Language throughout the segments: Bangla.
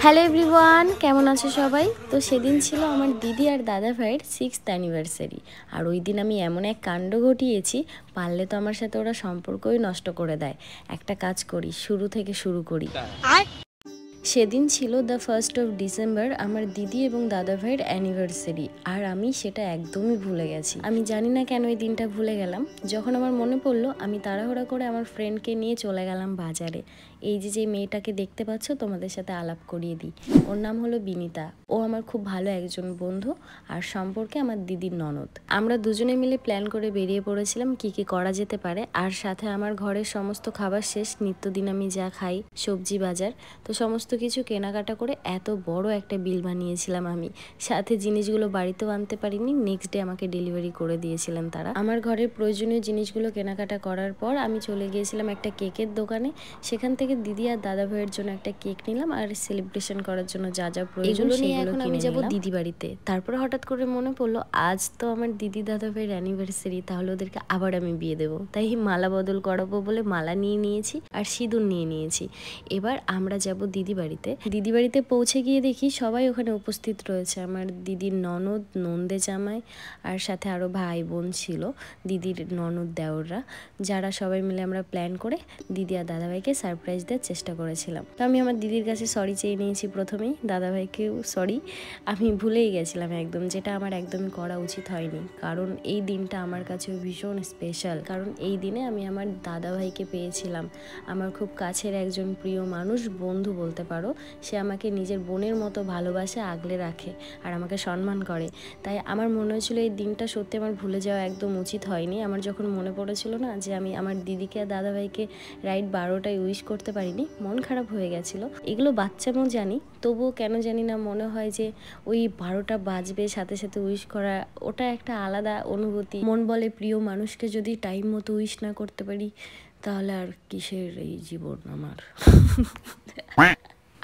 হ্যালো এভরিওয়ান, কেমন আছো সবাই? তো সেদিন ছিল আমার দিদি আর দাদা ভাইয়ের 6th অ্যানিভার্সারি। আর ওই দিন আমি এমন এক কাণ্ড ঘটিয়েছি, পারলে তো আমার সাথে ওরা সম্পর্কই নষ্ট করে দেয়। একটা কাজ করি, শুরু থেকে শুরু করি। সেদিন ছিল দ্য 1st of December, আমার দিদি এবং দাদা ভাইয়ের অ্যানিভার্সারি। আর আমি সেটা একদমই ভুলে গেছি। আমি জানি না কেন এই দিনটা ভুলে গেলাম। যখন আমার মনে পড়লো, আমি তাড়াহুড়া করে আমার ফ্রেন্ডকে নিয়ে চলে গেলাম বাজারে। এই যে মেয়েটাকে দেখতে পাচ্ছ, তোমাদের সাথে আলাপ করিয়ে দিই। ওর নাম হলো বিনিতা। ও আমার খুব ভালো একজন বন্ধু, আর সম্পর্কে আমার দিদির ননদ। আমরা দুজনে মিলে প্ল্যান করে বেরিয়ে পড়েছিলাম কি কি করা যেতে পারে। আর সাথে আমার ঘরের সমস্ত খাবার শেষ, নিত্যদিন আমি যা খাই, সবজি বাজার, তো সমস্ত কিছু কেনাকাটা করে এত বড় একটা বিল বানিয়েছিলাম আমি। সাথে জিনিসগুলো বাড়িতেও আনতে পারিনি, নেক্সট ডে আমাকে ডেলিভারি করে দিয়েছিলেন তারা। আমার ঘরের প্রয়োজনীয় জিনিসগুলো কেনাকাটা করার পর আমি চলে গিয়েছিলাম একটা কেকের দোকানে। সেখান থেকে দিদি আর দাদা ভাইয়ের জন্য একটা কেক নিলাম, আর সেলিব্রেশন করার জন্য যা যা প্রয়োজন সেগুলো এখন আমি যাবো দিদি বাড়িতে। তারপরে হঠাৎ করে মনে পড়লো, আজ তো আমার দিদি দাদা ভাইয়ের অ্যানিভার্সারি, তাহলে ওদেরকে আবার আমি বিয়ে দেবো। তাই মালা বদল করাবো বলে মালা নিয়ে নিয়েছি আর সিঁদুর নিয়ে নিয়েছি। এবার আমরা যাব দিদি বাড়িতে। দিদি বাড়িতে পৌঁছে গিয়ে দেখি সবাই ওখানে উপস্থিত রয়েছে। আমার দিদির ননদ, নন্দে জামাই, আর সাথে আরও ভাই বোন ছিল, দিদির ননদ দেওররা, যারা সবাই মিলে আমরা প্ল্যান করে দিদি আর দাদাভাইকে সারপ্রাইজ দেওয়ার চেষ্টা করেছিলাম। তো আমি আমার দিদির কাছে সরি চেয়ে নিয়েছি প্রথমেই, দাদাভাইকেও সরি। আমি ভুলেই গেছিলাম একদম, যেটা আমার একদমই করা উচিত হয়নি। কারণ এই দিনটা আমার কাছেও ভীষণ স্পেশাল, কারণ এই দিনে আমি আমার দাদাভাইকে পেয়েছিলাম। আমার খুব কাছের একজন প্রিয় মানুষ, বন্ধু বলতে পারো। সে আমাকে নিজের বোনের মতো ভালোবাসে, আগলে রাখে আর আমাকে সম্মান করে। তাই আমার মনে হয়েছিল এই দিনটা সত্যি আমার ভুলে যাওয়া একদম উচিত হয়নি। আমার যখন মনে পড়েছিল না যে আমি আমার দিদিকে আর দাদাভাইকে রাইট 12টায় উইশ করতে পারিনি, মন খারাপ হয়ে গেছিলো। এগুলো বাচ্চামো জানি, তবুও কেন জানি না মনে হয় যে ওই 12টা বাজবে, সাথে সাথে উইশ করা, ওটা একটা আলাদা অনুভূতি। মন বলে প্রিয় মানুষকে যদি টাইম মতো উইশ না করতে পারি, তাহলে আর কিসের এই জীবন আমার।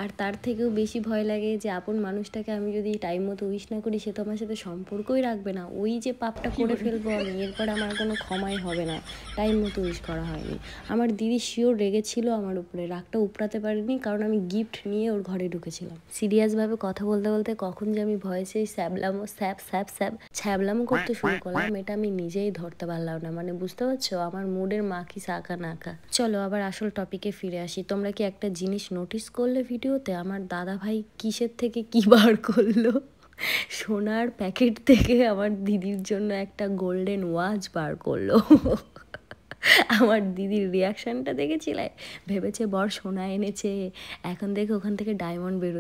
আর তার থেকেও বেশি ভয় লাগে যে আপন মানুষটাকে আমি যদি টাইম মতো উইশ না করি, সে তো আমার সাথে সম্পর্কই রাখবে না। ওই যে পাপটা করে ফেলবো আমি, এরপর আমার কোনো ক্ষমাই হবে না। টাইম মতো উইশ করা হয়নি। আমার দিদি শিওর রেগেছিল আমার উপরে, রাগটা উপড়াতে পারিনি, কারণ আমি গিফট নিয়ে ওর ঘরে ঢুকেছিলাম। সিরিয়াসভাবে কথা বলতে বলতে কখন যে আমি ভয়েসে ছ্যাবলামো করতে শুরু করলাম, এটা আমি নিজেই ধরতে পারলাম না। মানে বুঝতে পারছো আমার মুডের মাখি সাকা নাকা। চলো আবার আসল টপিকে ফিরে আসি। তোমরা কি একটা জিনিস নোটিস করলে ভিডিওতে, আমার দাদা ভাই কিসের থেকে কি বার করলো? সোনার প্যাকেট থেকে আমার দিদির জন্য একটা গোল্ডেন ওয়াচ বার করলো। আমার দিদির রিয়াকশনটা দেখেছিলে? ভেবেছে বর সোনা এনেছে, এখন দেখে ওখান থেকে ডায়মন্ড বেরোচ্ছে।